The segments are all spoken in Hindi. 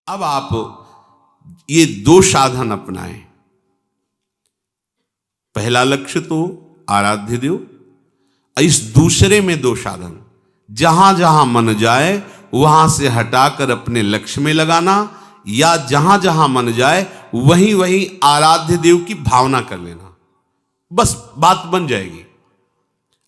अब आप ये दो साधन अपनाएं। पहला लक्ष्य तो आराध्य देव, इस दूसरे में दो साधन, जहां जहां मन जाए वहां से हटाकर अपने लक्ष्य में लगाना, या जहां जहां मन जाए वहीं वहीं आराध्य देव की भावना कर लेना, बस बात बन जाएगी।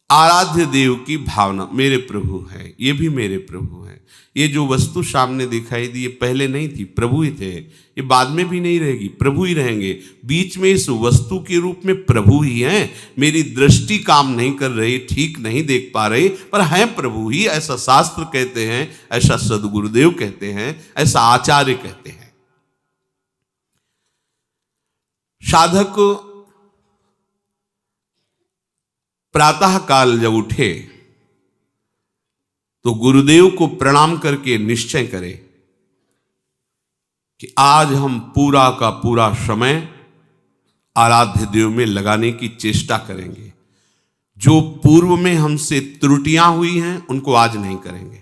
आराध्य देव की भावना, मेरे प्रभु हैं, ये भी मेरे प्रभु हैं। ये जो वस्तु सामने दिखाई दी, ये पहले नहीं थी, प्रभु ही थे। ये बाद में भी नहीं रहेगी, प्रभु ही रहेंगे। बीच में इस वस्तु के रूप में प्रभु ही हैं। मेरी दृष्टि काम नहीं कर रही, ठीक नहीं देख पा रही, पर हैं प्रभु ही। ऐसा शास्त्र कहते हैं, ऐसा सदगुरुदेव कहते हैं, ऐसा आचार्य कहते हैं। साधक प्रातः काल जब उठे तो गुरुदेव को प्रणाम करके निश्चय करें कि आज हम पूरा का पूरा समय आराध्य देव में लगाने की चेष्टा करेंगे। जो पूर्व में हमसे त्रुटियां हुई हैं उनको आज नहीं करेंगे,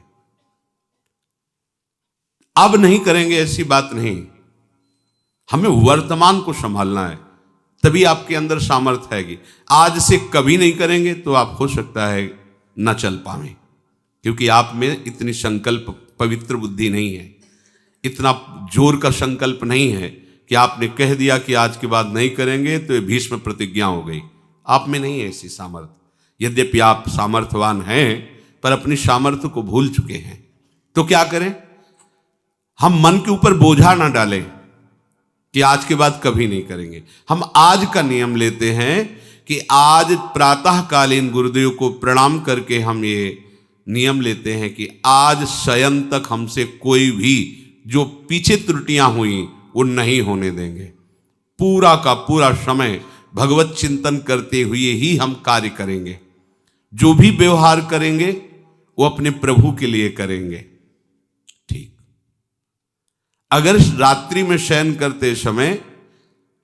अब नहीं करेंगे, ऐसी बात नहीं। हमें वर्तमान को संभालना है, तभी आपके अंदर सामर्थ्य आएगी। आज से कभी नहीं करेंगे तो आप हो सकता है न चल पाए, क्योंकि आप में इतनी संकल्प पवित्र बुद्धि नहीं है, इतना जोर का संकल्प नहीं है कि आपने कह दिया कि आज के बाद नहीं करेंगे तो ये भीष्म प्रतिज्ञा हो गई। आप में नहीं है ऐसी सामर्थ्य। यद्यपि आप सामर्थ्यवान हैं, पर अपनी सामर्थ्य को भूल चुके हैं। तो क्या करें? हम मन के ऊपर बोझा ना डालें कि आज के बाद कभी नहीं करेंगे। हम आज का नियम लेते हैं कि आज प्रातःकालीन गुरुदेव को प्रणाम करके हम ये नियम लेते हैं कि आज शयन तक हमसे कोई भी जो पीछे त्रुटियां हुई वो नहीं होने देंगे। पूरा का पूरा समय भगवत चिंतन करते हुए ही हम कार्य करेंगे। जो भी व्यवहार करेंगे वो अपने प्रभु के लिए करेंगे। ठीक। अगर रात्रि में शयन करते समय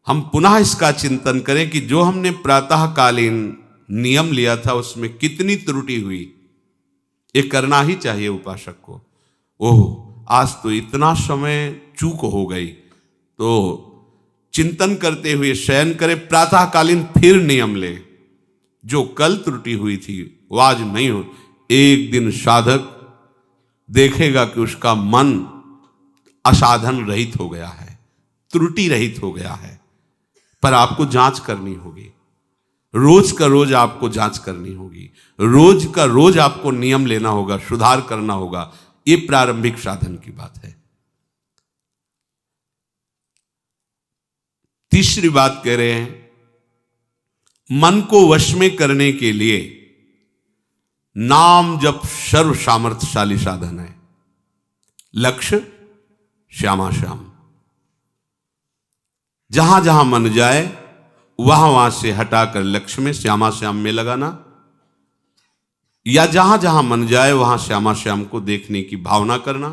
हम पुनः इसका चिंतन करें कि जो हमने प्रातःकालीन नियम लिया था उसमें कितनी त्रुटि हुई, ये करना ही चाहिए उपासक को। ओह, आज तो इतना समय चूक हो गई, तो चिंतन करते हुए शयन करें, प्रातःकालीन फिर नियम ले। जो कल त्रुटि हुई थी वो आज नहीं हो। एक दिन साधक देखेगा कि उसका मन असाधन रहित हो गया है, त्रुटि रहित हो गया है। पर आपको जांच करनी होगी, रोज का रोज आपको जांच करनी होगी, रोज का रोज आपको नियम लेना होगा, सुधार करना होगा। ये प्रारंभिक साधन की बात है। तीसरी बात कह रहे हैं, मन को वश में करने के लिए नाम जप सर्व सामर्थ्यशाली साधन है। लक्ष्य श्यामा श्याम, जहां जहां मन जाए वहां वहां से हटाकर लक्ष्य में श्यामा श्याम में लगाना, या जहां जहां मन जाए वहां श्यामा श्याम को देखने की भावना करना।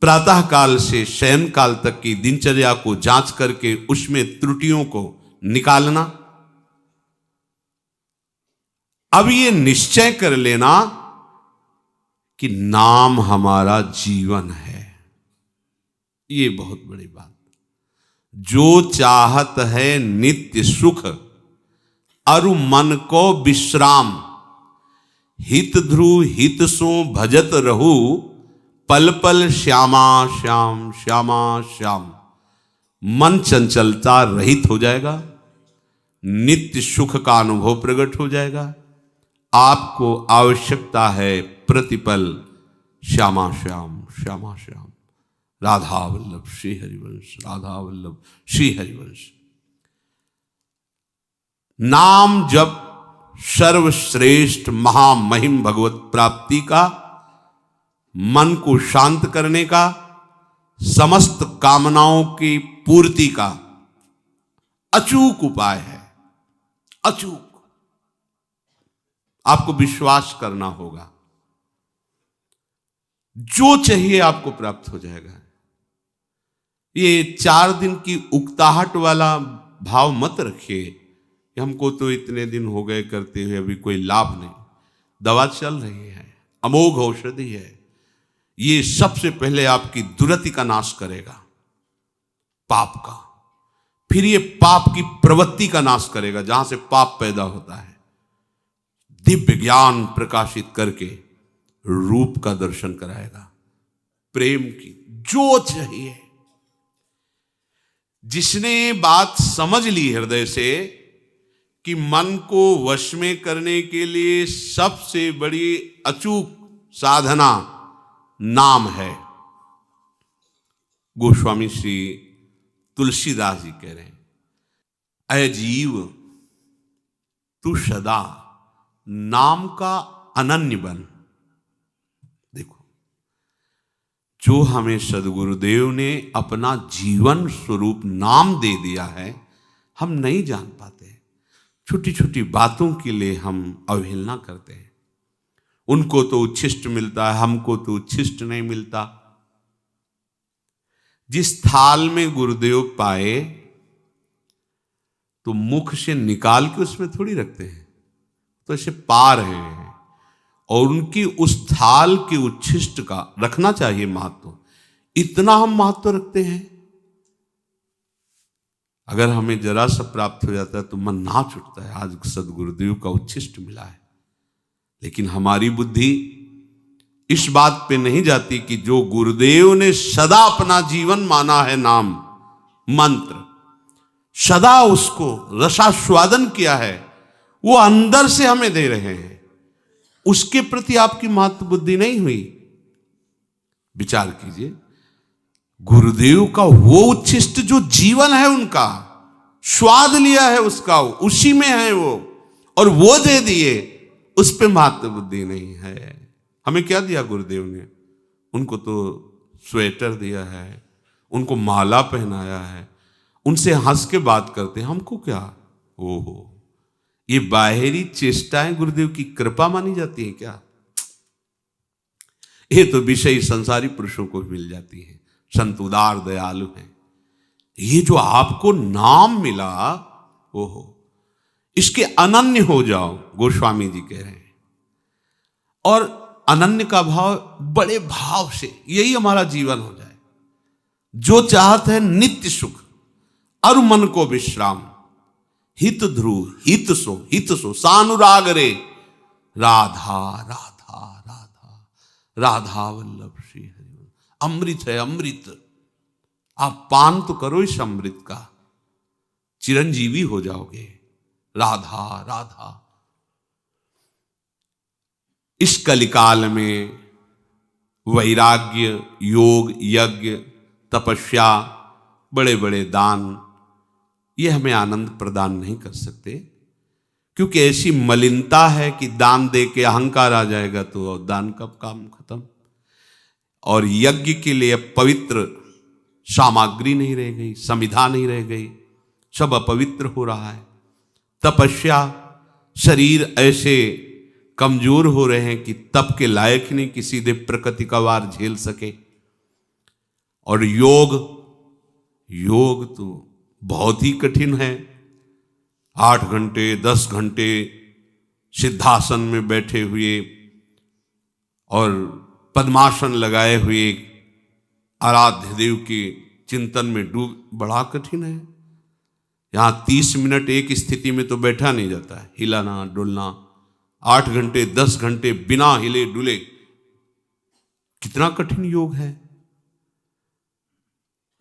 प्रातः काल से शयन काल तक की दिनचर्या को जांच करके उसमें त्रुटियों को निकालना। अब ये निश्चय कर लेना कि नाम हमारा जीवन है। ये बहुत बड़ी बात। जो चाहत है नित्य सुख, अरु मन को विश्राम, हित ध्रुव हित सो भजत रहू, पल पल श्यामा श्याम श्यामा श्याम। मन चंचलता रहित हो जाएगा, नित्य सुख का अनुभव प्रकट हो जाएगा। आपको आवश्यकता है प्रतिपल श्यामा श्याम श्यामा श्याम। राधा वल्लभ श्री हरिवंश, राधा वल्लभ श्री हरिवंश। नाम जप सर्वश्रेष्ठ महामहिम भगवत प्राप्ति का, मन को शांत करने का, समस्त कामनाओं की पूर्ति का अचूक उपाय है। अचूक। आपको विश्वास करना होगा, जो चाहिए आपको प्राप्त हो जाएगा। ये 4 दिन की उकताहट वाला भाव मत रखिए कि हमको तो इतने दिन हो गए करते हुए, अभी कोई लाभ नहीं। दवा चल रही है, अमोघ औषधि है। ये सबसे पहले आपकी दुर्गति का नाश करेगा, पाप का। फिर ये पाप की प्रवृत्ति का नाश करेगा, जहां से पाप पैदा होता है। दिव्य ज्ञान प्रकाशित करके रूप का दर्शन कराएगा, प्रेम की जो चाहिए। जिसने बात समझ ली हृदय से कि मन को वश में करने के लिए सबसे बड़ी अचूक साधना नाम है। गोस्वामी श्री तुलसीदास जी कह रहे हैं, अय जीव तू सदा नाम का अनन्य बन। देखो, जो हमें सदगुरुदेव ने अपना जीवन स्वरूप नाम दे दिया है, हम नहीं जान पाते। छोटी छोटी बातों के लिए हम अवहेलना करते हैं। उनको तो उच्छिष्ट मिलता है, हमको तो उच्छिष्ट नहीं मिलता। जिस थाल में गुरुदेव पाए तो मुख से निकाल के उसमें थोड़ी रखते हैं, तो ऐसे पा रहे हैं। और उनकी उस थाल के उच्छिष्ट का रखना चाहिए महत्व। इतना हम महत्व रखते हैं। अगर हमें जरा सा प्राप्त हो जाता है तो मन नाच उठता है, आज सदगुरुदेव का उच्छिष्ट मिला है। लेकिन हमारी बुद्धि इस बात पे नहीं जाती कि जो गुरुदेव ने सदा अपना जीवन माना है, नाम मंत्र, सदा उसको रसास्वादन किया है, वो अंदर से हमें दे रहे हैं। उसके प्रति आपकी महत्व बुद्धि नहीं हुई। विचार कीजिए, गुरुदेव का वो उच्छिष्ट जो जीवन है, उनका स्वाद लिया है, उसका उसी में है वो, और वो दे दिए, उस पे महत्व बुद्धि नहीं है। हमें क्या दिया गुरुदेव ने? उनको तो स्वेटर दिया है, उनको माला पहनाया है, उनसे हंस के बात करते हैं। हमको क्या? ओहो, ये बाहरी चेष्टाएं गुरुदेव की कृपा मानी जाती हैं क्या? ये तो विषय संसारी पुरुषों को मिल जाती है। संत उदार दयालु हैं। ये जो आपको नाम मिला, ओहो, इसके अनन्य हो जाओ, गोस्वामी जी कह रहे हैं। और अनन्य का भाव बड़े भाव से, यही हमारा जीवन हो जाए। जो चाहते हैं नित्य सुख और मन को विश्राम, हित ध्रुव हित सो सानुराग रे, राधा राधा राधा राधा वल्लभ श्री हरि। अमृत है अमृत, आप पान तो करो इस अमृत का, चिरंजीवी हो जाओगे। राधा राधा। इस कलिकाल में वैराग्य, योग, यज्ञ, तपस्या, बड़े बड़े दान, ये हमें आनंद प्रदान नहीं कर सकते, क्योंकि ऐसी मलिनता है कि दान दे के अहंकार आ जाएगा तो दान का काम खत्म। और यज्ञ के लिए पवित्र सामग्री नहीं रह गई, संविधा नहीं रह गई, सब अपवित्र हो रहा है। तपस्या, शरीर ऐसे कमजोर हो रहे हैं कि तप के लायक नहीं कि सीधे प्रकृति का वार झेल सके। और योग तो बहुत ही कठिन है। 8 घंटे 10 घंटे सिद्धासन में बैठे हुए और पद्मासन लगाए हुए आराध्य देव के चिंतन में डूब, बड़ा कठिन है। यहां 30 मिनट एक स्थिति में तो बैठा नहीं जाता है, हिलाना डुलना। 8 घंटे 10 घंटे बिना हिले डुले, कितना कठिन योग है।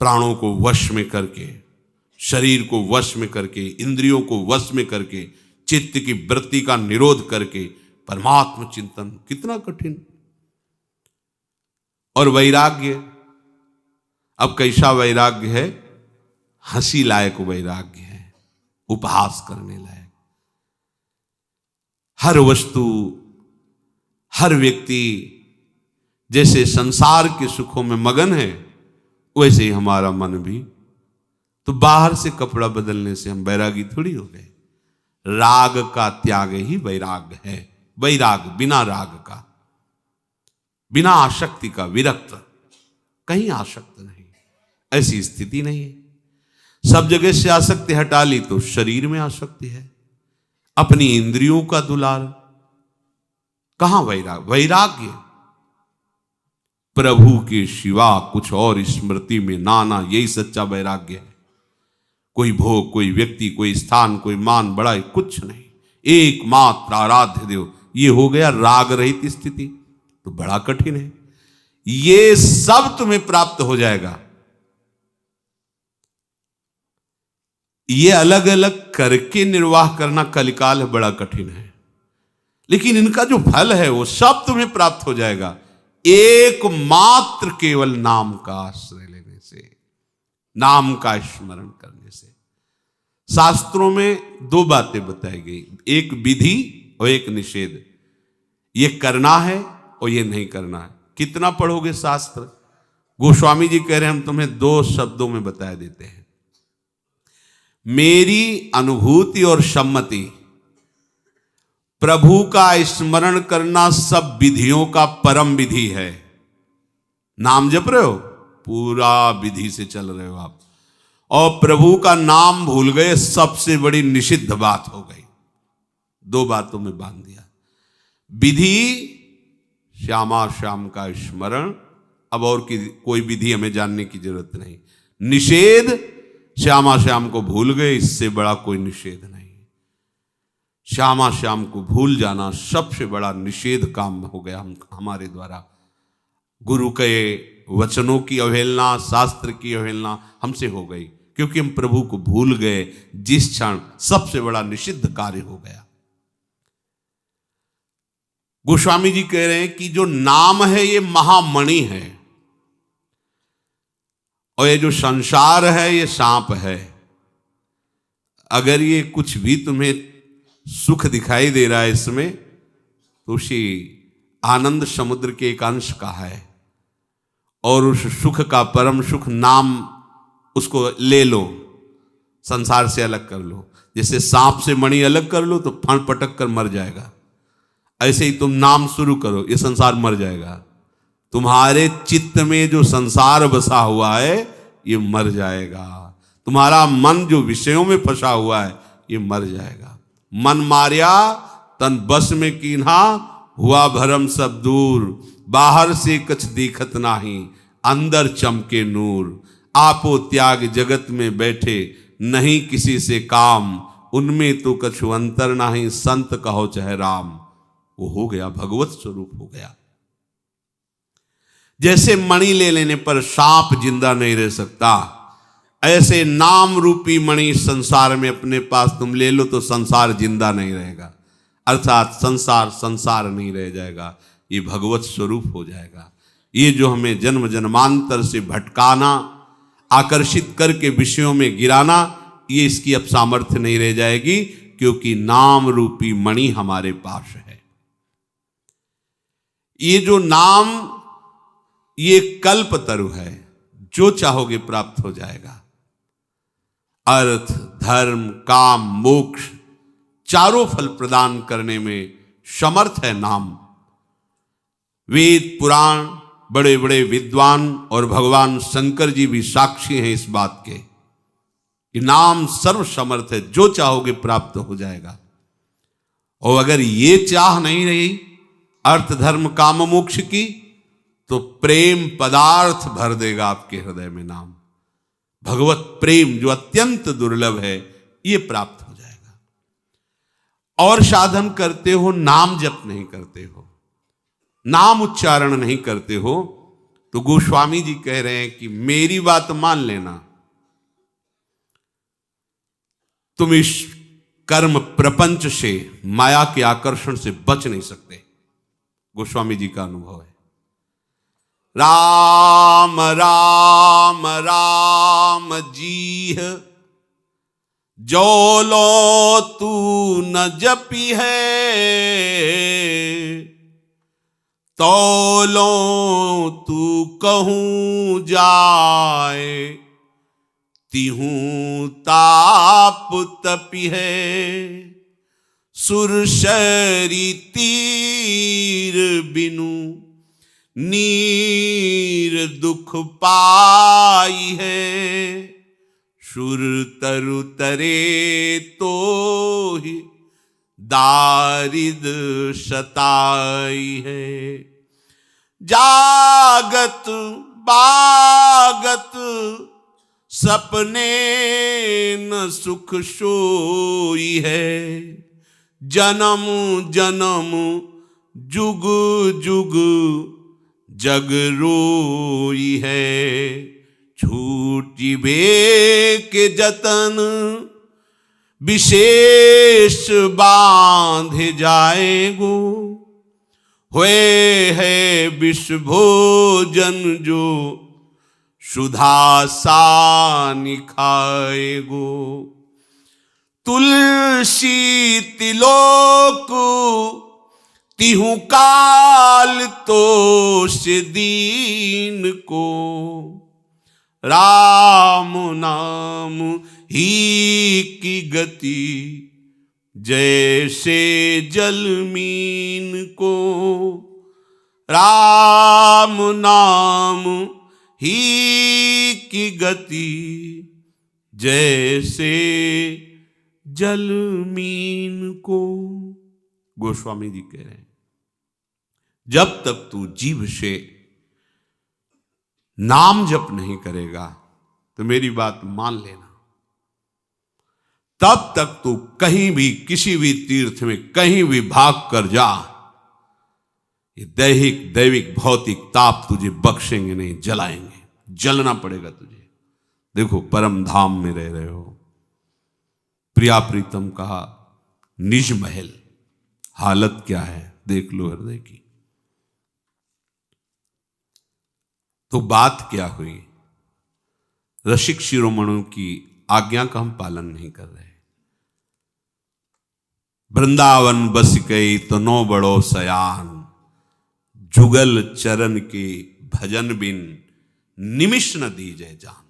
प्राणों को वश में करके, शरीर को वश में करके, इंद्रियों को वश में करके, चित्त की वृत्ति का निरोध करके परमात्मा चिंतन, कितना कठिन। और वैराग्य, अब कैसा वैराग्य है? हंसी लायक वैराग्य है, उपहास करने लायक। हर वस्तु, हर व्यक्ति जैसे संसार के सुखों में मगन है, वैसे ही हमारा मन भी। तो बाहर से कपड़ा बदलने से हम वैरागी थोड़ी हो गए। राग का त्याग ही वैराग है। वैराग बिना राग का, बिना आसक्ति का, विरक्त, कहीं आसक्त नहीं, ऐसी स्थिति नहीं है। सब जगह से आसक्ति हटा ली तो शरीर में आसक्ति है, अपनी इंद्रियों का दुलार। कहां वैराग? वैराग्य प्रभु के सिवा कुछ और स्मृति में ना आना, यही सच्चा वैराग्य है। कोई भोग, कोई व्यक्ति, कोई स्थान, कोई मान बड़ाई, कुछ नहीं, एकमात्र आराध्य देव, ये हो गया राग रहित स्थिति। तो बड़ा कठिन है, ये सब तुम्हें प्राप्त हो जाएगा। ये अलग अलग करके निर्वाह करना कलिकाल है, बड़ा कठिन है, लेकिन इनका जो फल है वो सब तुम्हें प्राप्त हो जाएगा, एकमात्र केवल नाम का आश्रय लेने से, नाम का स्मरण करने से। शास्त्रों में दो बातें बताई गई, एक विधि और एक निषेध। ये करना है और ये नहीं करना है। कितना पढ़ोगे शास्त्र? गोस्वामी जी कह रहे हैं हम तुम्हें दो शब्दों में बता देते हैं। मेरी अनुभूति और सम्मति, प्रभु का स्मरण करना सब विधियों का परम विधि है। नाम जप रहे हो, पूरा विधि से चल रहे हो आप, और प्रभु का नाम भूल गए, सबसे बड़ी निषिद्ध बात हो गई। दो बातों में बांध दिया। विधि श्यामा श्याम का स्मरण, अब और कोई विधि हमें जानने की जरूरत नहीं। निषेध, श्यामा श्याम को भूल गए, इससे बड़ा कोई निषेध नहीं। श्यामा श्याम को भूल जाना सबसे बड़ा निषेध काम हो गया हमारे द्वारा। गुरु के वचनों की अवहेलना, शास्त्र की अवहेलना हमसे हो गई, क्योंकि हम प्रभु को भूल गए। जिस क्षण सबसे बड़ा निषिद्ध कार्य हो गया। गोस्वामी जी कह रहे हैं कि जो नाम है ये महामणि है, और ये जो संसार है ये सांप है। अगर ये कुछ भी तुम्हें सुख दिखाई दे रहा है इसमें, तो उसी आनंद समुद्र के एक अंश का है, और उस सुख का परम सुख नाम, उसको ले लो, संसार से अलग कर लो। जैसे सांप से मणि अलग कर लो तो फण पटक कर मर जाएगा, ऐसे ही तुम नाम शुरू करो, ये संसार मर जाएगा। तुम्हारे चित्त में जो संसार बसा हुआ है ये मर जाएगा। तुम्हारा मन जो विषयों में फंसा हुआ है ये मर जाएगा। मन मारिया तन बस में कीन्हा, हुआ भरम सब दूर, बाहर से कछ दिखत नाही, अंदर चमके नूर। आपो त्याग जगत में बैठे, नहीं किसी से काम, उनमें तो कछु अंतर नाही, संत कहो चाहे राम। वो हो गया, भगवत स्वरूप हो गया। जैसे मणि ले लेने पर सांप जिंदा नहीं रह सकता, ऐसे नाम रूपी मणि संसार में अपने पास तुम ले लो तो संसार जिंदा नहीं रहेगा, अर्थात संसार संसार नहीं रह जाएगा, ये भगवत स्वरूप हो जाएगा। ये जो हमें जन्म जन्मांतर से भटकाना, आकर्षित करके विषयों में गिराना, ये इसकी अब सामर्थ्य नहीं रह जाएगी, क्योंकि नाम रूपी मणि हमारे पास है। ये जो नाम, ये कल्प तरु है, जो चाहोगे प्राप्त हो जाएगा। अर्थ, धर्म, काम, मोक्ष, चारों फल प्रदान करने में समर्थ है नाम। वेद पुराण, बड़े बड़े विद्वान और भगवान शंकर जी भी साक्षी हैं इस बात के कि नाम सर्व समर्थ है, जो चाहोगे प्राप्त हो जाएगा। और अगर ये चाह नहीं रही अर्थ धर्म काम मोक्ष की, तो प्रेम पदार्थ भर देगा आपके हृदय में नाम। भगवत प्रेम जो अत्यंत दुर्लभ है, ये प्राप्त हो जाएगा। और साधन करते हो, नाम जप नहीं करते हो, नाम उच्चारण नहीं करते हो, तो गोस्वामी जी कह रहे हैं कि मेरी बात मान लेना, तुम इस कर्म प्रपंच से, माया के आकर्षण से बच नहीं सकते। गोस्वामी जी का अनुभव है। राम राम राम जीह, जो लो तू न जपी है, तो लो तू कहूं जाए, तिहूं ताप तपी है। सुरसरी तीर बिनु नीर दुख पाई है, सुर तरु तरे तो ही दारिद सताई है। जागत बागत सपने न सुख सोई है, जन्म जन्म जुग जुग जग रोई है। छूटिबे के जतन विशेष बांध जाएगो, हुए है विष भोजन जो सुधा सानि खाएगो। तुलसी तिलोक तिहु काल तो से दीन को, राम नाम ही की गति जैसे जलमीन को। राम नाम ही की गति जैसे जलमीन को। गोस्वामी जी कह रहे हैं, जब तक तू जीभ से नाम जप नहीं करेगा तो मेरी बात मान लेना, तब तक तू कहीं भी किसी भी तीर्थ में कहीं भी भाग कर जा, ये दैहिक दैविक भौतिक ताप तुझे बख्शेंगे नहीं, जलाएंगे, जलना पड़ेगा तुझे। देखो परम धाम में रह रहे हो, प्रिया प्रीतम कहा निज महल, हालत क्या है देख लो हृदय की। तो बात क्या हुई, रसिक शिरोमणों की आज्ञा का हम पालन नहीं कर रहे। वृंदावन बस गई तो नो बड़ो सयान, जुगल चरण के भजन बिन निमिष न दीजे जान।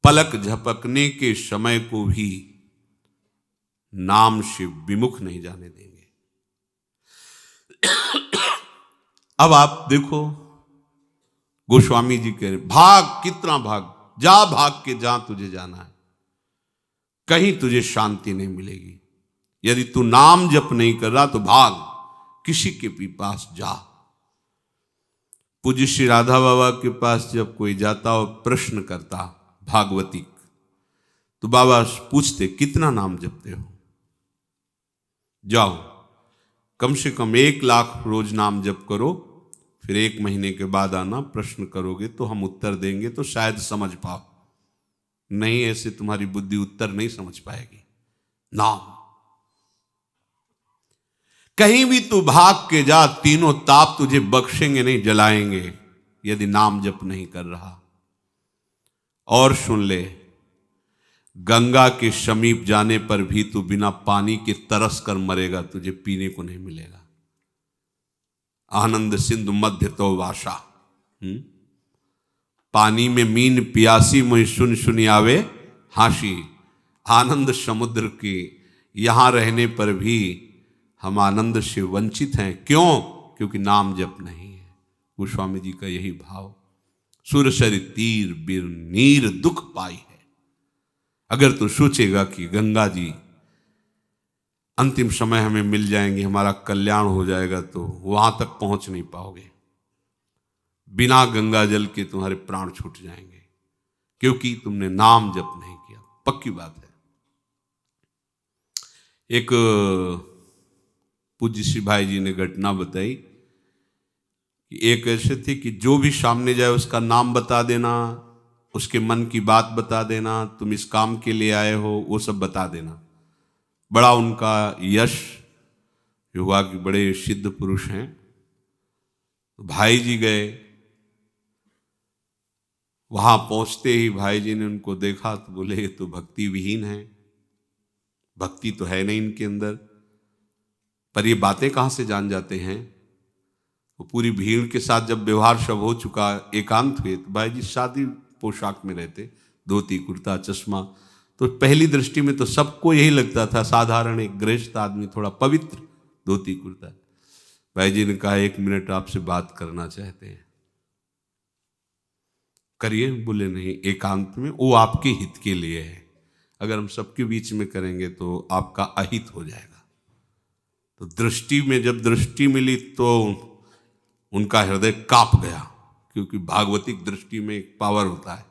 पलक झपकने के समय को भी नाम से विमुख नहीं जाने देंगे। अब आप देखो गोस्वामी जी कह रहे भाग, कितना भाग, जा भाग के जहां तुझे जाना है, कहीं तुझे शांति नहीं मिलेगी। यदि तू नाम जप नहीं कर रहा तो भाग, किसी के भी पास जा। पूज्य श्री राधा बाबा के पास जब कोई जाता और प्रश्न करता भागवतिक, तो बाबा पूछते कितना नाम जपते हो, जाओ कम से कम 1 लाख रोज नाम जप करो, फिर 1 महीने के बाद आना, प्रश्न करोगे तो हम उत्तर देंगे तो शायद समझ पाओ, नहीं ऐसे तुम्हारी बुद्धि उत्तर नहीं समझ पाएगी। नाम कहीं भी तू भाग के जा, तीनों ताप तुझे बख्शेंगे नहीं, जलाएंगे, यदि नाम जप नहीं कर रहा। और सुन ले, गंगा के समीप जाने पर भी तू बिना पानी के तरस कर मरेगा, तुझे पीने को नहीं मिलेगा। आनंद सिंधु मध्य तो वाशा, पानी में मीन पियासी मुझ सुन सुनी आवे हाशी। आनंद समुद्र के यहां रहने पर भी हम आनंद से वंचित हैं, क्यों? क्योंकि नाम जप नहीं है। गोस्वामी जी का यही भाव, सुरसरि तीर बिर नीर दुख पाई है। अगर तू सोचेगा कि गंगा जी अंतिम समय हमें मिल जाएंगे, हमारा कल्याण हो जाएगा, तो वहां तक पहुंच नहीं पाओगे। बिना गंगा जल के तुम्हारे प्राण छूट जाएंगे, क्योंकि तुमने नाम जप नहीं किया। पक्की बात है। एक पूज्य श्री भाई जी ने घटना बताई कि एक ऐसे थे कि जो भी सामने जाए उसका नाम बता देना, उसके मन की बात बता देना, तुम इस काम के लिए आए हो, वो सब बता देना। बड़ा उनका यश हुआ कि बड़े सिद्ध पुरुष हैं। तो भाई जी गए, वहां पहुंचते ही भाई जी ने उनको देखा तो बोले ये तो भक्ति विहीन है, भक्ति तो है नहीं इनके अंदर, पर ये बातें कहां से जान जाते हैं। वो पूरी भीड़ के साथ जब व्यवहार सब हो चुका, एकांत हुए, तो भाई जी शादी पोशाक में रहते, धोती कुर्ता चश्मा। तो पहली दृष्टि में तो सबको यही लगता था, साधारण एक गृहस्थ आदमी, थोड़ा पवित्र धोती कुर्ता। भाई जी ने कहा 1 मिनट आपसे बात करना चाहते हैं। करिए। बोले नहीं, एकांत में, वो आपके हित के लिए है, अगर हम सबके बीच में करेंगे तो आपका अहित हो जाएगा। तो दृष्टि में जब दृष्टि मिली तो उनका हृदय कांप गया, क्योंकि भागवतिक दृष्टि में एक पावर होता है।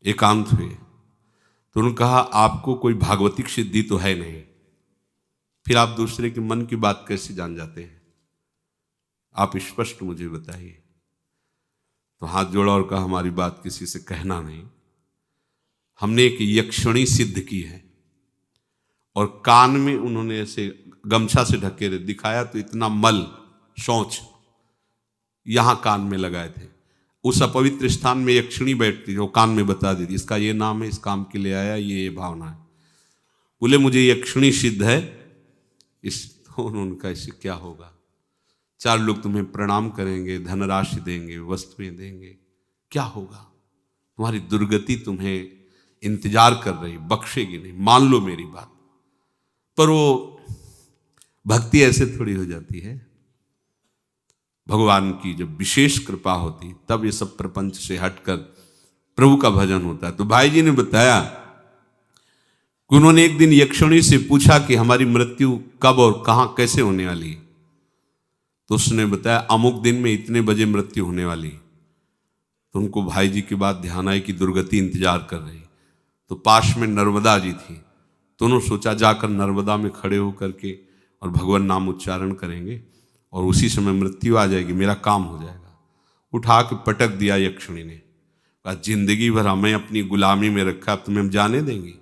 एकांत हुए तो उन्होंने कहा, आपको कोई भागवतिक सिद्धि तो है नहीं, फिर आप दूसरे के मन की बात कैसे जान जाते हैं? आप स्पष्ट मुझे बताइए। तो हाथ जोड़ा और कहा, हमारी बात किसी से कहना नहीं। हमने एक यक्षिणी सिद्ध की है। और कान में उन्होंने ऐसे गमछा से ढके रहे दिखाया, तो इतना मल शौच यहां कान में लगाए थे। उस अपवित्र स्थान में यक्षिणी बैठती थी, वो कान में बता देती, इसका ये नाम है, इस काम के लिए आया, ये भावना है। बोले मुझे यक्षिणी सिद्ध है। इस तो उन्होंने कहा, इससे क्या होगा? 4 लोग तुम्हें प्रणाम करेंगे, धनराशि देंगे, वस्तुएं देंगे, क्या होगा? तुम्हारी दुर्गति तुम्हें इंतजार कर रही, बख्शेगी नहीं, मान लो मेरी बात। पर वो भक्ति ऐसे थोड़ी हो जाती है। भगवान की जब विशेष कृपा होती तब ये सब प्रपंच से हटकर प्रभु का भजन होता है। तो भाई जी ने बताया कि उन्होंने एक दिन यक्षिणी से पूछा कि हमारी मृत्यु कब और कहां कैसे होने वाली है। तो उसने बताया, अमुक दिन में इतने बजे मृत्यु होने वाली। तो उनको भाई जी की बात ध्यान आई कि दुर्गति इंतजार कर रही। तो पास में नर्मदा जी थी, तो उन्होंने सोचा जाकर नर्मदा में खड़े होकर के और भगवान नाम उच्चारण करेंगे और उसी समय मृत्यु आ जाएगी, मेरा काम हो जाएगा। उठा के पटक दिया यक्षिणी ने। कहा, जिंदगी भर हमें अपनी गुलामी में रखा, अब तुम्हें हम जाने देंगे?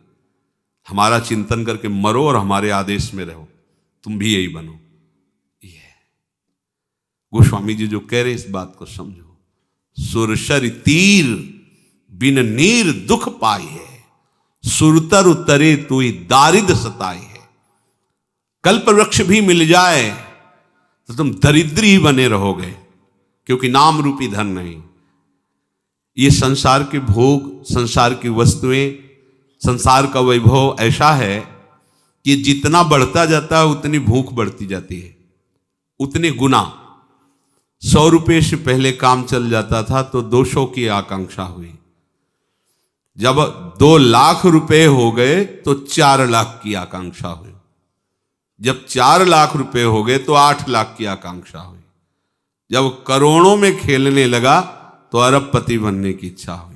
हमारा चिंतन करके मरो और हमारे आदेश में रहो, तुम भी यही बनो। ये गोस्वामी जी जो कह रहे इस बात को समझो। सुरसर तीर बिन नीर दुख पाई है, सुरतर उतरे तो दारिद सताई है। कल्प वृक्ष भी मिल जाए तो तुम दरिद्र ही बने रहोगे, क्योंकि नाम रूपी धन नहीं। ये संसार के भोग, संसार की वस्तुएं, संसार का वैभव ऐसा है कि जितना बढ़ता जाता है उतनी भूख बढ़ती जाती है, उतने गुना। 100 रुपये से पहले काम चल जाता था तो 200 की आकांक्षा हुई। जब 2 लाख रुपए हो गए तो 4 लाख की आकांक्षा हुई। जब 4 लाख रुपए हो गए तो 8 लाख की आकांक्षा हुई। जब करोड़ों में खेलने लगा तो अरबपति बनने की इच्छा हुई।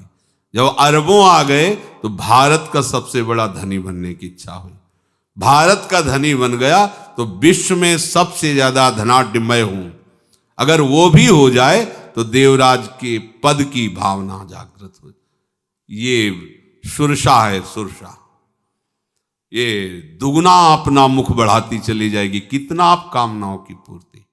जब अरबों आ गए तो भारत का सबसे बड़ा धनी बनने की इच्छा हुई। भारत का धनी बन गया तो विश्व में सबसे ज्यादा धनाढ्यमय हूं, अगर वो भी हो जाए तो देवराज के पद की भावना जागृत हो। ये सुरसा है, सुरसा। ये दुगना अपना मुख बढ़ाती चली जाएगी, कितना आप कामनाओं की पूर्ति।